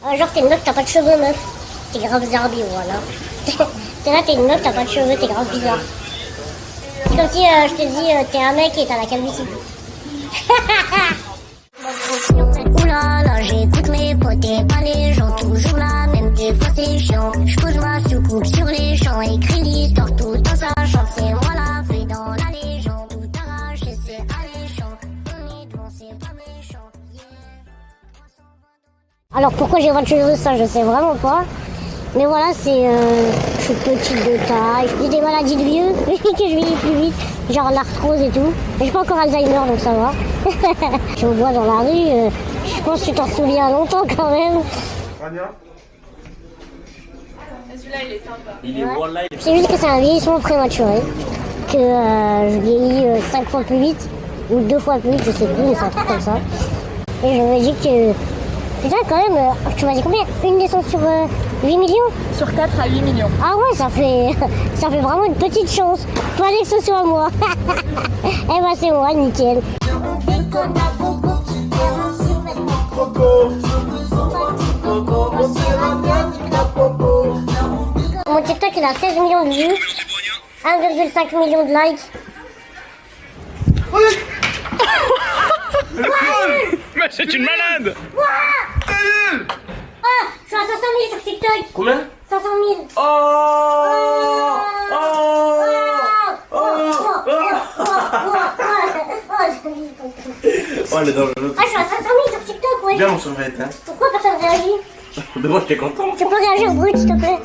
Genre t'es une meuf, t'as pas de cheveux, meuf. T'es grave zarbi, voilà. T'es là, t'es une meuf, t'as pas de cheveux, t'es grave bizarre. C'est comme si je te dis, t'es un mec et t'as la calvitie. Oulala, j'écoute mes potes et pas les gens, toujours la même, des fois c'est chiant. J'pose ma soucoupe sur les champs, écris l'histoire tout en sachant. C'est moi la fée dans la légende, tout arraché, c'est alléchant. On est devant, c'est pas méchant. Alors pourquoi j'ai 20 cheveux, ça je sais vraiment pas. Mais voilà, c'est je suis petite de taille, j'ai des maladies de vieux, que je vieillis plus vite, genre l'arthrose et tout. Mais j'ai pas encore Alzheimer, donc ça va. Je me vois dans la rue, je pense que tu t'en souviens longtemps quand même. Celui-là il est sympa. Il est one life. C'est juste que c'est un vieillissement prématuré, que je vieillis 5 fois plus vite, ou 2 fois plus vite, je sais plus, mais c'est un truc comme ça. Et je me dis que, putain quand même, tu m'as dit combien? Une naissance sur 8 millions? Sur 4 à 8 millions. Ah ouais, ça fait vraiment une petite chance. Fallait que ce soit moi. Eh ben c'est moi, nickel. Mon TikTok il a 16 millions de vues, 1,5 million de likes. Mais c'est une malade. Ah, je suis à 500 000 sur TikTok. Combien? 500 000. Oh. Oh, elle est dangereuse. Ah, je suis à 500 000 sur TikTok, ouais. Bien, on se remet, hein. Pourquoi personne réagit? Mais moi, j'étais content. Tu peux réagir brut, s'il te plaît?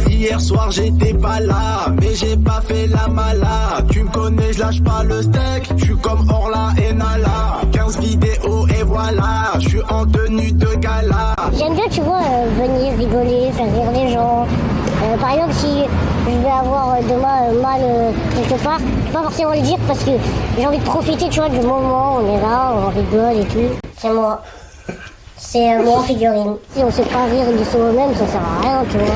Hier soir j'étais pas là, mais j'ai pas fait la malade. Tu me connais, je lâche pas le steak. Je suis comme Orla et Nala. 15 vidéos et voilà, je suis en tenue de gala. J'aime bien, tu vois, venir rigoler, faire rire les gens. Par exemple, si je vais avoir demain mal quelque part, je peux pas forcément le dire parce que j'ai envie de profiter, tu vois, du moment. On est là, on rigole et tout. C'est moi. C'est moi en figurine. Si on sait pas rire de soi-même, ça sert à rien, tu vois.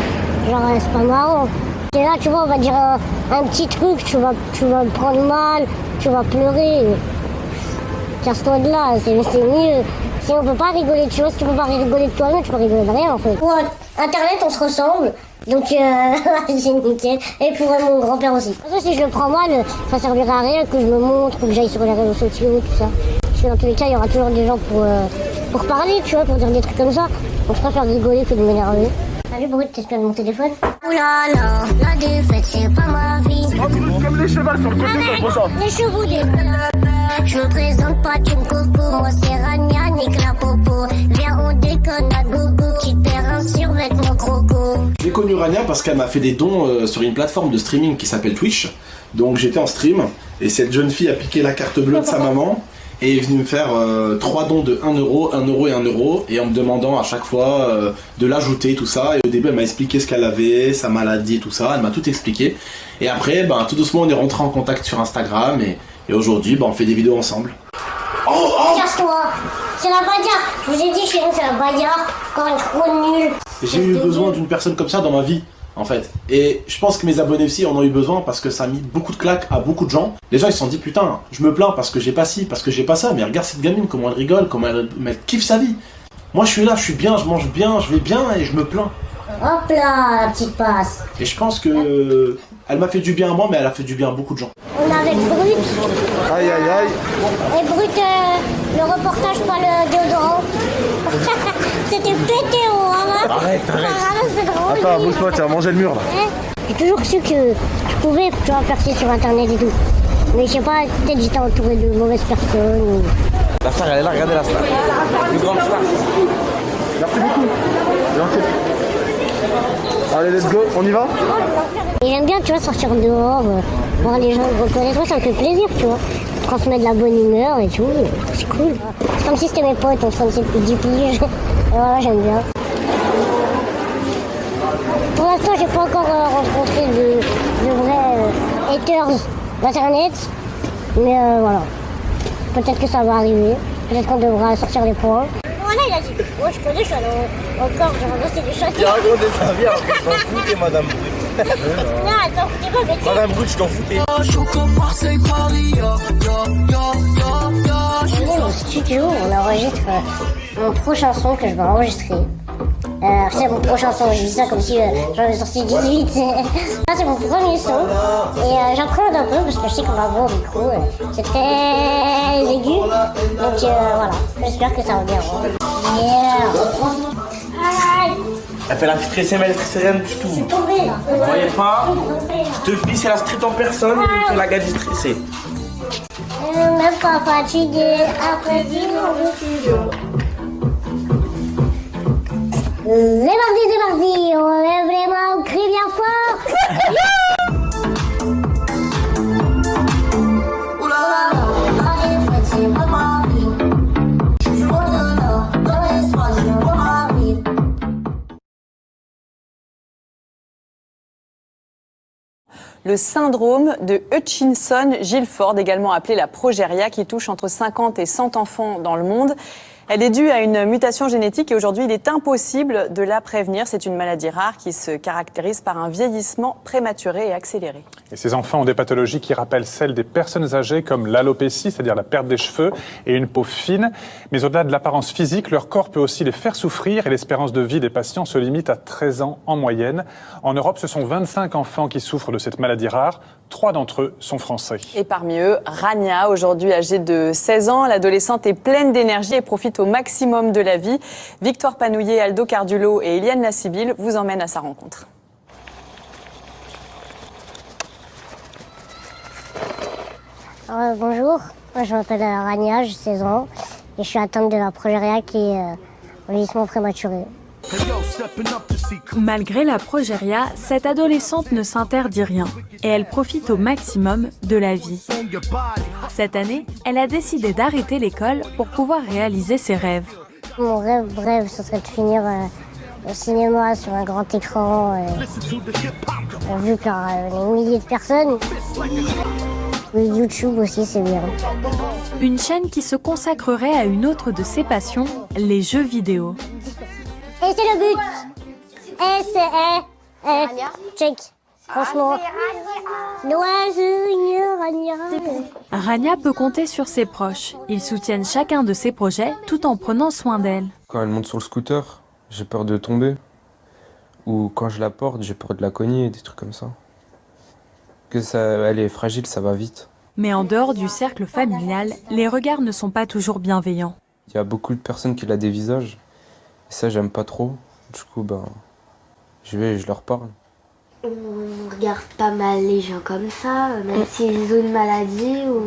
Genre, c'est pas marrant. Et là, tu vois, on va dire un petit truc, tu vas me prendre mal, tu vas pleurer. Casse-toi de là, c'est mieux. Si on peut pas rigoler, tu vois, si tu peux pas rigoler de toi-même, tu peux rigoler de rien en fait. Pour Internet, on se ressemble, donc c'est nickel. Et pour mon grand-père aussi. Parce que si je le prends mal, ça servira à rien que je me montre, que j'aille sur les réseaux sociaux, tout ça. Parce que dans tous les cas, il y aura toujours des gens pour parler, tu vois, pour dire des trucs comme ça. Donc je préfère rigoler que de m'énerver. Salut Brut, t'espères mon téléphone? Oulala, la défaite c'est pas ma vie. Comme les chevals sur le côté, ça ressemble. Les chevaux des... Je me présente pas Kim Coco, moi c'est Rania, nique la popo. Viens on déconne à gogo, qui perd un survêtement croco. J'ai connu Rania parce qu'elle m'a fait des dons sur une plateforme de streaming qui s'appelle Twitch. Donc j'étais en stream et cette jeune fille a piqué la carte bleue de sa maman et est venue me faire 3 dons de 1 euro, 1 euro et 1 euro, et en me demandant à chaque fois de l'ajouter, tout ça. Et au début elle m'a expliqué ce qu'elle avait, sa maladie, tout ça, elle m'a tout expliqué. Et après, tout doucement on est rentré en contact sur Instagram et aujourd'hui on fait des vidéos ensemble. Casse-toi, c'est la bagarre. Je vous ai dit chez nous c'est la bagarre, encore une trop nulle. J'ai eu besoin d'une personne comme ça dans ma vie, en fait. Et je pense que mes abonnés aussi en ont eu besoin parce que ça a mis beaucoup de claques à beaucoup de gens. Les gens ils se sont dit putain, je me plains parce que j'ai pas ci, parce que j'ai pas ça, mais regarde cette gamine, comment elle rigole, comment elle kiffe sa vie. Moi je suis là, je suis bien, je mange bien, je vais bien et je me plains. Hop là, la petite passe. Et je pense que elle m'a fait du bien à moi, mais elle a fait du bien à beaucoup de gens. On est avec Brut. Aïe aïe aïe. Et Brut, le reportage, pas le déodorant. C'était pété au hein. Arrête. C'est drôle. Attends, bouge-toi, tu vas manger le mur là. J'ai toujours su que je pouvais, tu vois, percer sur internet et tout. Mais je sais pas, peut-être j'étais entouré de mauvaises personnes. Ou... La star, elle est là, regardez la star. Une grande star. Merci beaucoup. Gentil. Allez, let's go, on y va? Et j'aime bien, tu vois, sortir dehors, voir les gens me reconnaître. Moi, ça me fait plaisir, tu vois. Transmettre de la bonne humeur et tout. C'est cool. C'est comme si c'était mes potes, on se connaissait depuis 10 piges. Et voilà, j'aime bien. Pour l'instant, j'ai pas encore rencontré de vrais haters d'internet. Mais voilà. Peut-être que ça va arriver. Peut-être qu'on devra sortir les points. Voilà, il a dit. Moi, je connais, je suis allé au corps, j'ai ramassé des châtaignes. Il a raconté sa vie alors que je t'en foutais, madame Brut. Non, attends, t'es pas bête. Madame Brut, je t'en foutais. Je suis comme Marseille, Paris, On est au studio, on enregistre mon prochain son que je vais enregistrer. C'est mon prochain son, je dis ça comme si j'en ai sorti 18. Là c'est mon premier son et j'appréhende un peu parce que je sais qu'on va voir au micro, c'est très aigu. Donc voilà, j'espère que ça va bien. Elle fait la stressée, mais elle est stressée rien du tout. Je suis tombée là. Vous voyez pas? Cette fille, c'est la street en personne, elle fait la gadget stressée. Même pas fatigué, après 10 jours de studio. C'est mardi, on lève les mains, on crie bien fort. Le syndrome de Hutchinson-Gilford, également appelé la progéria, qui touche entre 50 et 100 enfants dans le monde. Elle est due à une mutation génétique et aujourd'hui, il est impossible de la prévenir. C'est une maladie rare qui se caractérise par un vieillissement prématuré et accéléré. Et ces enfants ont des pathologies qui rappellent celles des personnes âgées, comme l'alopécie, c'est-à-dire la perte des cheveux et une peau fine. Mais au-delà de l'apparence physique, leur corps peut aussi les faire souffrir et l'espérance de vie des patients se limite à 13 ans en moyenne. En Europe, ce sont 25 enfants qui souffrent de cette maladie rare. 3 d'entre eux sont français. Et parmi eux, Rania, aujourd'hui âgée de 16 ans, l'adolescente est pleine d'énergie et profite au maximum de la vie. Victoire Panouillet, Aldo Cardulo et Eliane Lassibille vous emmènent à sa rencontre. Bonjour, moi je m'appelle Rania, j'ai 16 ans et je suis atteinte de la progéria qui est au vieillissement prématuré. Malgré la progéria, cette adolescente ne s'interdit rien et elle profite au maximum de la vie. Cette année, elle a décidé d'arrêter l'école pour pouvoir réaliser ses rêves. Mon rêve, ce serait de finir au cinéma sur un grand écran, vu par les milliers de personnes. YouTube aussi, c'est bien. Une chaîne qui se consacrerait à une autre de ses passions, les jeux vidéo. Et c'est le but. Check. Franchement. Rania peut compter sur ses proches. Ils soutiennent chacun de ses projets tout en prenant soin d'elle. Quand elle monte sur le scooter, j'ai peur de tomber. Ou quand je la porte, j'ai peur de la cogner, des trucs comme ça. Elle est fragile, ça va vite. Mais en dehors du cercle familial, les regards ne sont pas toujours bienveillants. Il y a beaucoup de personnes qui la dévisagent. Et ça, j'aime pas trop. Du coup, je leur parle. On regarde pas mal les gens comme ça, même s'ils ont une maladie ou...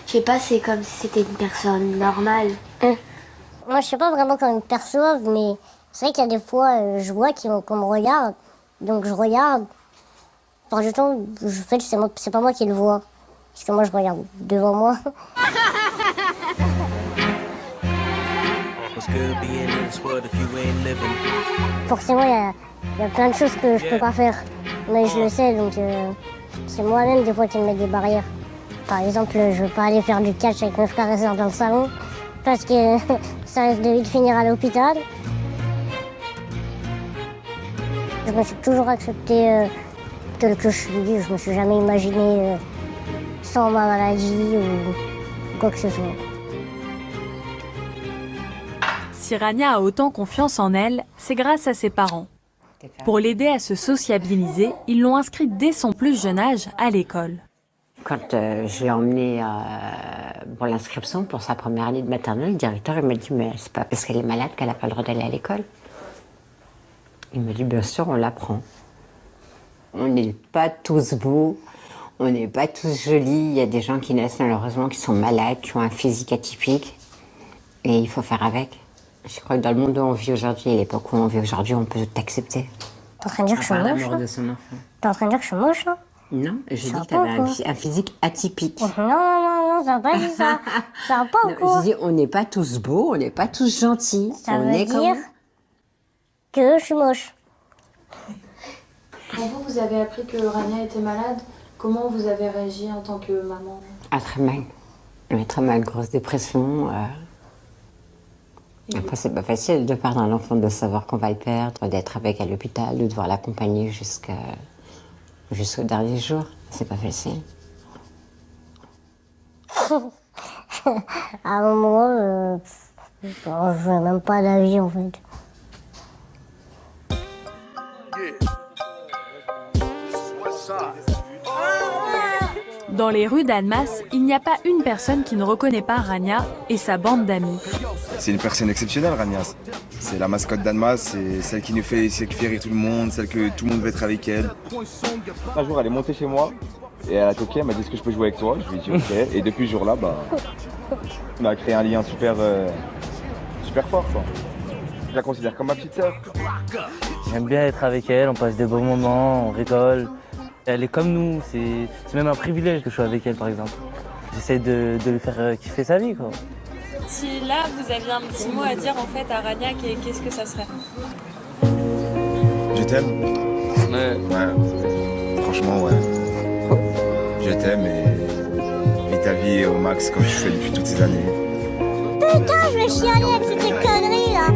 je sais pas, c'est comme si c'était une personne normale. Moi, je sais pas vraiment comment ils me perçoivent, mais c'est vrai qu'il y a des fois, je vois qu'on me regarde, donc je regarde. Par du temps, c'est pas moi qui le vois, parce que moi, je regarde devant moi. Forcément, il y a plein de choses que je peux pas faire, mais je le sais, donc c'est moi-même des fois qui me mets des barrières. Par exemple, je veux pas aller faire du catch avec mes frères et sœurs dans le salon, parce que ça risque de vite finir à l'hôpital. Je me suis toujours accepté tel que je suis, je me suis jamais imaginé sans ma maladie ou quoi que ce soit. Si Rania a autant confiance en elle, c'est grâce à ses parents. Pour l'aider à se sociabiliser, ils l'ont inscrite dès son plus jeune âge à l'école. Quand je l'ai emmenée pour l'inscription pour sa première année de maternelle, le directeur il m'a dit « mais c'est pas parce qu'elle est malade qu'elle n'a pas le droit d'aller à l'école ». Il me dit « bien sûr, on l'apprend. On n'est pas tous beaux, on n'est pas tous jolis. Il y a des gens qui naissent malheureusement qui sont malades, qui ont un physique atypique et il faut faire avec. Je crois que dans le monde où on vit aujourd'hui et l'époque où on vit aujourd'hui, on peut t'accepter. T'es en train de dire que je suis moche, là ? T'es en train de dire que je suis moche, là ? Non, je dis que t'avais un physique atypique. Non, ça n'a pas dit ça. Ça va pas ou quoi ? Je dis, on n'est pas tous beaux, on n'est pas tous gentils. Ça veut dire que je suis moche. Quand vous avez appris que Rania était malade, comment vous avez réagi en tant que maman ? Ah, très mal. Très mal, grosse dépression. Après, c'est pas facile de perdre un enfant, de savoir qu'on va le perdre, d'être avec à l'hôpital, de devoir l'accompagner jusqu'au dernier jour. C'est pas facile. À un moment, je n'ai même pas d'avis en fait. Dans les rues d'Annemasse, il n'y a pas une personne qui ne reconnaît pas Rania et sa bande d'amis. C'est une personne exceptionnelle, Rania. C'est la mascotte d'Annemasse, c'est celle qui fait rire tout le monde, celle que tout le monde veut être avec elle. Un jour, elle est montée chez moi et elle a toqué, elle m'a dit est-ce que je peux jouer avec toi? Je lui ai dit ok. Et depuis ce jour-là, on a créé un lien super fort, quoi. Je la considère comme ma petite sœur. J'aime bien être avec elle, on passe des bons moments, on rigole. Elle est comme nous, c'est même un privilège que je sois avec elle par exemple. J'essaie de lui faire kiffer sa vie, quoi. Si là vous aviez un petit mot à dire en fait à Rania, qu'est-ce que ça serait? Je t'aime. Ouais. Franchement, ouais. Je t'aime et vis ta vie au max comme tu fais depuis toutes ces années. Putain, je vais chialer avec ces conneries là.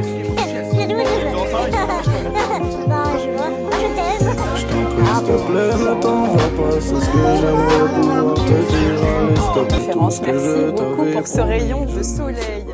Bah, je vois. Je t'aime. S'il te plaît, ne t'en va pas, c'est ce que j'aimerais pouvoir te dire. Allez, stop, Merci beaucoup pour ce rayon de soleil.